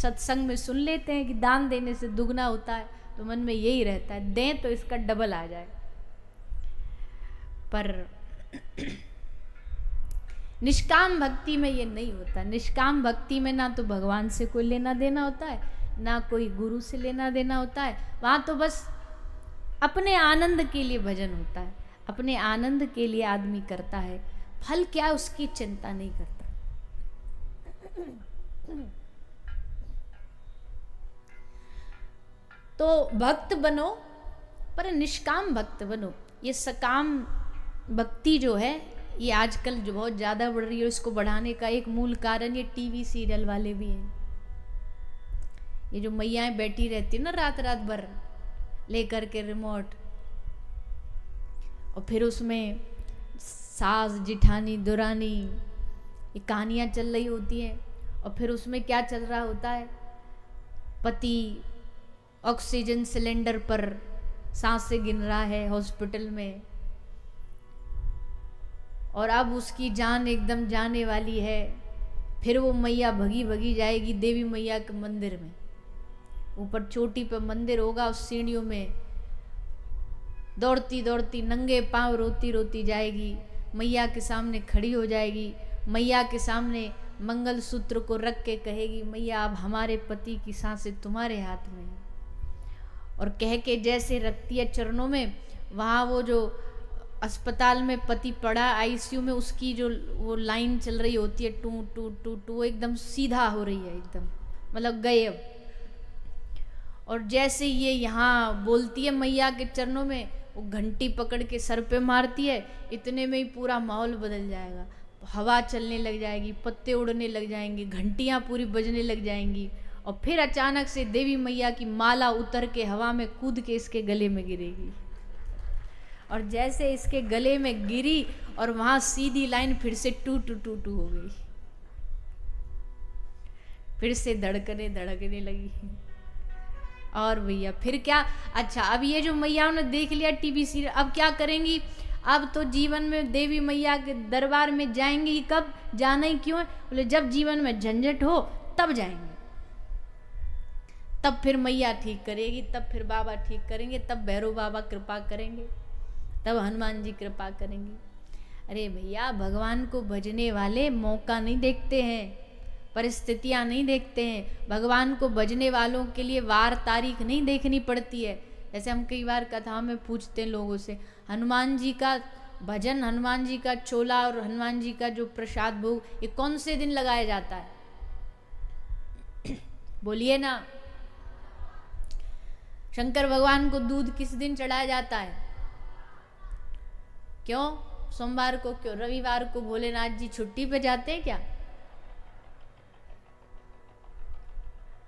सत्संग में सुन लेते हैं कि दान देने से दुगना होता है, तो मन में यही रहता है दें तो इसका डबल आ जाए। पर निष्काम भक्ति में ये नहीं होता। निष्काम भक्ति में ना तो भगवान से कोई लेना देना होता है, ना कोई गुरु से लेना देना होता है। वहाँ तो बस अपने आनंद के लिए भजन होता है, अपने आनंद के लिए आदमी करता है, फल क्या उसकी चिंता नहीं करता। तो भक्त बनो पर निष्काम भक्त बनो। ये सकाम भक्ति जो है ये आजकल जो बहुत ज़्यादा बढ़ रही है, इसको बढ़ाने का एक मूल कारण ये टीवी सीरियल वाले भी हैं। ये जो मैयाएं बैठी रहती है ना रात रात भर लेकर के रिमोट, और फिर उसमें सास जिठानी दुरानी ये कहानियाँ चल रही होती हैं, और फिर उसमें क्या चल रहा होता है, पति ऑक्सीजन सिलेंडर पर सांसें गिन रहा है हॉस्पिटल में, और अब उसकी जान एकदम जाने वाली है। फिर वो मैया भगी भगी जाएगी देवी मैया के मंदिर में, ऊपर चोटी पे मंदिर होगा, उस सीढ़ियों में दौड़ती दौड़ती नंगे पांव रोती रोती जाएगी, मैया के सामने खड़ी हो जाएगी, मैया के सामने मंगलसूत्र को रख के कहेगी मैया अब हमारे पति की सांसें तुम्हारे हाथ में है। और कह के जैसे रखती है चरणों में, वहाँ वो जो अस्पताल में पति पड़ा आईसीयू में, उसकी जो वो लाइन चल रही होती है टू टू टू टू, वो एकदम सीधा हो रही है, एकदम मतलब गए अब। और जैसे ये यहाँ बोलती है मैया के चरणों में, वो घंटी पकड़ के सर पे मारती है, इतने में ही पूरा माहौल बदल जाएगा, हवा चलने लग जाएगी, पत्ते उड़ने लग जाएंगे, घंटियाँ पूरी बजने लग जाएंगी, और फिर अचानक से देवी मैया की माला उतर के हवा में कूद के इसके गले में गिरेगी। और जैसे इसके गले में गिरी और वहां सीधी लाइन फिर से टू टू टू टू हो गई, फिर से धड़कने धड़कने लगी। और भैया फिर क्या, अच्छा अब ये जो मैयाओं ने देख लिया टीवी सीरियल, अब क्या करेंगी, अब तो जीवन में देवी मैया के दरबार में जाएंगी। कब जाना ही क्यों है, बोले जब जीवन में झंझट हो तब जाएंगे, तब फिर मैया ठीक करेगी, तब फिर बाबा ठीक करेंगे, तब भैरव बाबा कृपा करेंगे, तब हनुमान जी कृपा करेंगे। अरे भैया भगवान को भजने वाले मौका नहीं देखते हैं, परिस्थितियां नहीं देखते हैं। भगवान को भजने वालों के लिए वार तारीख नहीं देखनी पड़ती है। जैसे हम कई बार कथाओं में पूछते हैं लोगों से, हनुमान जी का भजन, हनुमान जी का चोला और हनुमान जी का जो प्रसाद भोग ये कौन से दिन लगाया जाता है, बोलिए ना। शंकर भगवान को दूध किस दिन चढ़ाया जाता है, क्यों, सोमवार को क्यों, रविवार को भोलेनाथ जी छुट्टी पे जाते हैं क्या।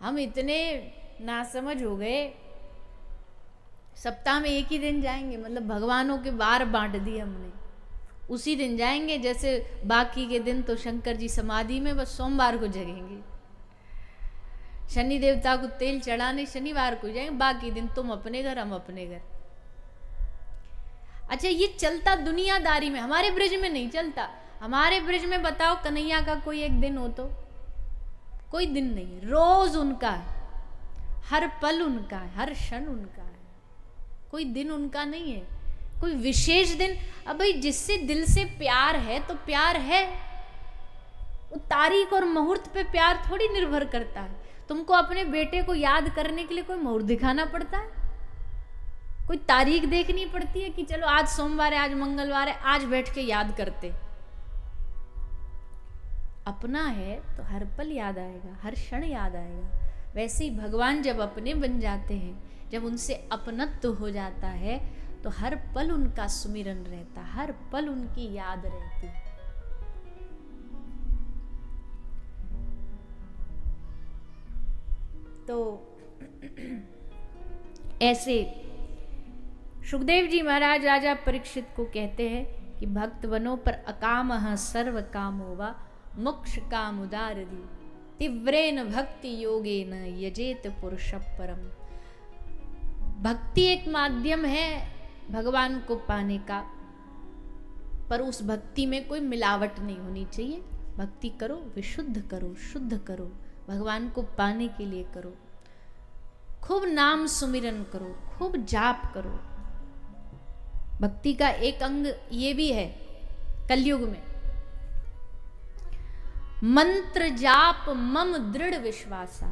हम इतने नासमझ हो गए, सप्ताह में एक ही दिन जाएंगे, मतलब भगवानों के बार बांट दिए हमने, उसी दिन जाएंगे, जैसे बाकी के दिन तो शंकर जी समाधि में बस सोमवार को जगेंगे, शनि देवता को तेल चढ़ाने शनिवार को जाएंगे, बाकी दिन तुम अपने घर हम अपने घर। अच्छा ये चलता दुनियादारी में, हमारे ब्रिज में नहीं चलता। हमारे ब्रिज में बताओ कन्हैया का कोई एक दिन हो तो, कोई दिन नहीं, रोज उनका है, हर पल उनका है, हर क्षण उनका है, कोई दिन उनका नहीं है, कोई विशेष दिन। अब भाई जिससे दिल से प्यार है तो प्यार है, वो तारीख और मुहूर्त पे प्यार थोड़ी निर्भर करता है। तुमको अपने बेटे को याद करने के लिए कोई मुहूर्त दिखाना पड़ता है, कोई तारीख देखनी पड़ती है कि चलो आज सोमवार है, आज मंगलवार है, आज बैठ के याद करते। अपना है तो हर पल याद आएगा, हर क्षण याद आएगा। वैसे ही भगवान जब अपने बन जाते हैं, जब उनसे अपनत्व हो जाता है, तो हर पल उनका सुमिरन रहता, हर पल उनकी याद रहती। तो ऐसे सुखदेव जी महाराज राजा परीक्षित को कहते हैं कि भक्त बनो पर अकामः सर्व कामो वा मोक्ष काम उदार दी तीव्रेन भक्ति योगेन यजेत पुरुष परम। भक्ति एक माध्यम है भगवान को पाने का, पर उस भक्ति में कोई मिलावट नहीं होनी चाहिए। भक्ति करो, विशुद्ध करो, शुद्ध करो, भगवान को पाने के लिए करो। खूब नाम सुमिरन करो, खूब जाप करो। भक्ति का एक अंग ये भी है कलयुग में, मंत्र जाप मम दृढ़ विश्वासा,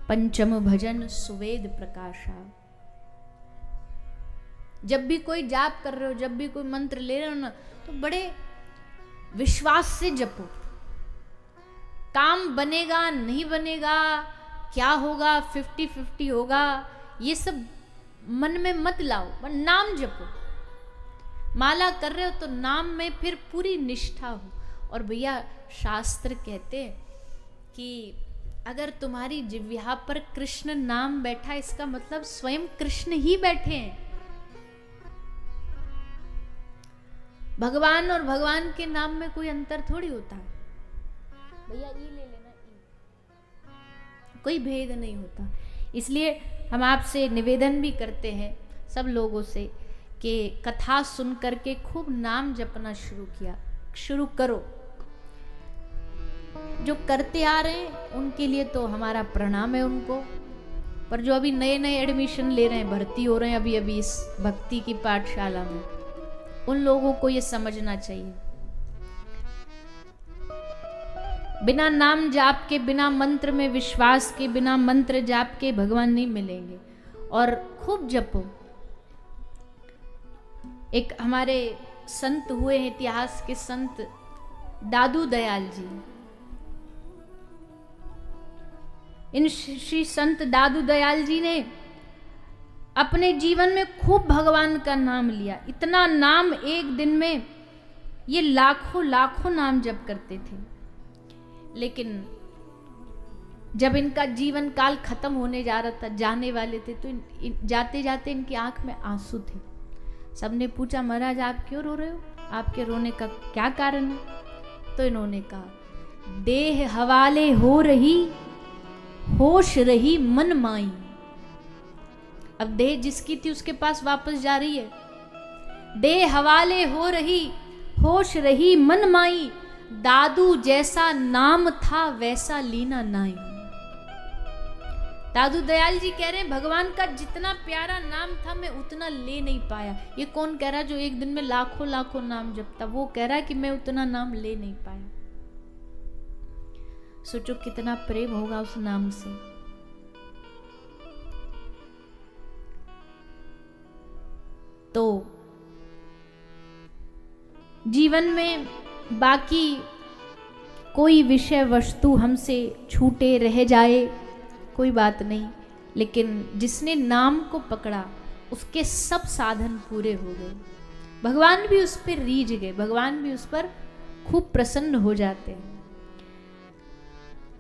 पंचम भजन सुवेद प्रकाशा। जब भी कोई जाप कर रहे हो, जब भी कोई मंत्र ले रहे हो ना, तो बड़े विश्वास से जपो। काम बनेगा नहीं बनेगा, क्या होगा, 50-50 होगा, ये सब मन में मत लाओ, पर नाम जपो। माला कर रहे हो तो नाम में फिर पूरी निष्ठा हो। और भैया शास्त्र कहते हैं कि अगर तुम्हारी जिह्वा पर कृष्ण नाम बैठा, इसका मतलब स्वयं कृष्ण ही बैठे हैं। भगवान और भगवान के नाम में कोई अंतर थोड़ी होता है भैया, ये ले लेना, कोई भेद नहीं होता। इसलिए हम आपसे निवेदन भी करते हैं सब लोगों से कि कथा सुन करके खूब नाम जपना शुरू करो। जो करते आ रहे हैं उनके लिए तो हमारा प्रणाम है उनको, पर जो अभी नए नए एडमिशन ले रहे हैं, भर्ती हो रहे हैं अभी अभी इस भक्ति की पाठशाला में, उन लोगों को ये समझना चाहिए, बिना नाम जाप के, बिना मंत्र में विश्वास के, बिना मंत्र जाप के भगवान नहीं मिलेंगे। और खूब जपो। एक हमारे संत हुए हैं, इतिहास के संत दादू दयाल जी। इन श्री संत दादू दयाल जी ने अपने जीवन में खूब भगवान का नाम लिया। इतना नाम एक दिन में ये लाखों लाखों नाम जप करते थे। लेकिन जब इनका जीवन काल खत्म होने जा रहा था, जाने वाले थे, तो जाते जाते इनकी आंख में आंसू थे। सबने पूछा, महाराज आप क्यों रो रहे हो, आपके रोने का क्या कारण है? तो इन्होंने कहा, देह हवाले हो रही, होश रही मन माई। अब देह जिसकी थी उसके पास वापस जा रही है। देह हवाले हो रही, होश रही मन माई, दादू जैसा नाम था वैसा लीना नाई। दादू दयाल जी कह रहे हैं, भगवान का जितना प्यारा नाम था मैं उतना ले नहीं पाया। ये कौन कह रहा जो एक दिन में लाखों लाखों नाम जपता, वो कह रहा है कि मैं उतना नाम ले नहीं पाया। सोचो कितना प्रेम होगा उस नाम से। तो जीवन में बाकी कोई विषय वस्तु हमसे छूटे रह जाए कोई बात नहीं, लेकिन जिसने नाम को पकड़ा उसके सब साधन पूरे हो गए। भगवान भी उस पर रीझ गए, भगवान भी उस पर खूब प्रसन्न हो जाते हैं।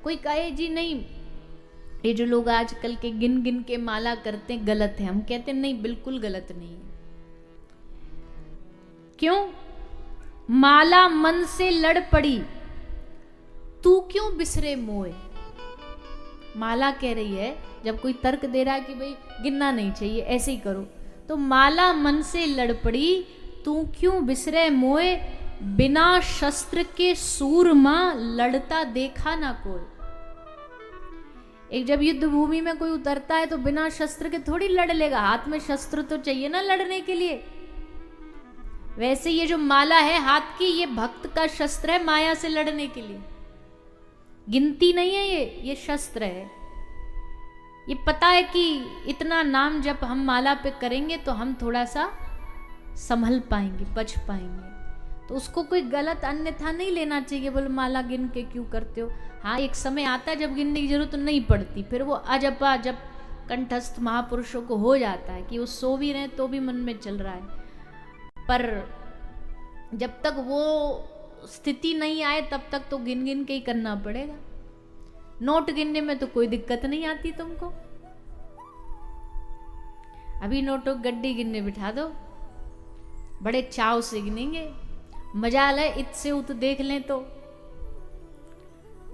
कोई कहे जी नहीं, ये जो लोग आजकल के गिन गिन के माला करते हैं गलत है। हम कहते हैं नहीं, बिल्कुल गलत नहीं है। क्यों? माला मन से लड़ पड़ी, तू क्यों बिसरे मोए। माला कह रही है, जब कोई तर्क दे रहा है कि भाई गिनना नहीं चाहिए, ऐसे ही करो, तो माला मन से लड़ पड़ी, तू क्यों बिसरे मोए, बिना शस्त्र के सूरमा लड़ता देखा ना कोई। एक जब युद्ध भूमि में कोई उतरता है तो बिना शस्त्र के थोड़ी लड़ लेगा, हाथ में शस्त्र तो चाहिए ना लड़ने के लिए। वैसे ये जो माला है हाथ की, ये भक्त का शस्त्र है माया से लड़ने के लिए। गिनती नहीं है ये शस्त्र है। ये पता है कि इतना नाम जब हम माला पे करेंगे तो हम थोड़ा सा संभल पाएंगे, बच पाएंगे। तो उसको कोई गलत अन्यथा नहीं लेना चाहिए, बोले माला गिन के क्यों करते हो। हाँ, एक समय आता है जब गिनने की जरूरत नहीं पड़ती, फिर वो अजपा जब कंठस्थ महापुरुषों को हो जाता है कि वो सो भी रहे तो भी मन में चल रहा है। पर जब तक वो स्थिति नहीं आए तब तक तो गिन गिन के ही करना पड़ेगा। नोट गिनने में तो कोई दिक्कत नहीं आती तुमको। अभी नोटों गड्डी गिनने बिठा दो, बड़े चाव से गिनेंगे। मजाल है इत से उत देख लें तो,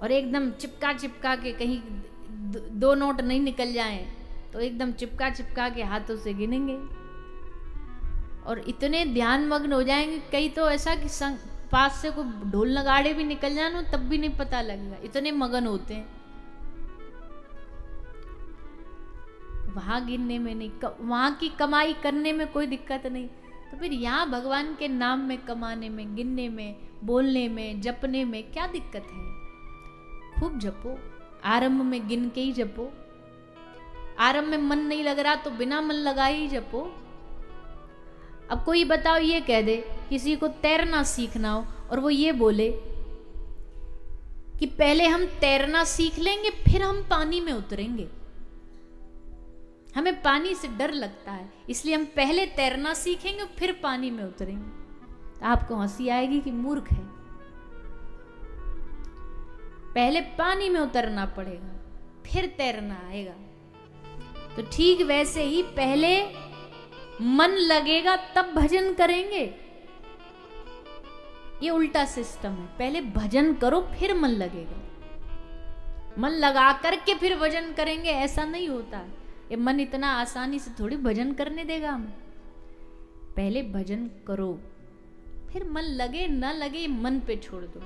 और एकदम चिपका चिपका के कहीं दो नोट नहीं निकल जाएं तो एकदम चिपका चिपका के हाथों से गिनेंगे। और इतने ध्यान मग्न हो जाएंगे, कई तो ऐसा कि पास से कोई ढोल नगाड़े भी निकल जाए ना तब भी नहीं पता लगेगा, इतने मगन होते हैं। वहां गिनने में नहीं, वहां की कमाई करने में कोई दिक्कत नहीं, तो फिर यहाँ भगवान के नाम में कमाने में, गिनने में, बोलने में, जपने में क्या दिक्कत है? खूब जपो, आरंभ में गिन के ही जपो। आरंभ में मन नहीं लग रहा तो बिना मन लगाए ही जपो। अब कोई बताओ, ये कह दे किसी को तैरना सीखना हो और वो ये बोले कि पहले हम तैरना सीख लेंगे फिर हम पानी में उतरेंगे, हमें पानी से डर लगता है इसलिए हम पहले तैरना सीखेंगे फिर पानी में उतरेंगे, तो आपको हंसी आएगी कि मूर्ख है। पहले पानी में उतरना पड़ेगा फिर तैरना आएगा। तो ठीक वैसे ही पहले मन लगेगा तब भजन करेंगे, ये उल्टा सिस्टम है। पहले भजन करो फिर मन लगेगा, मन लगा करके फिर भजन करेंगे, ऐसा नहीं होता। ये मन इतना आसानी से थोड़ी भजन करने देगा हमें। पहले भजन करो फिर मन लगे ना लगे मन पे छोड़ दो।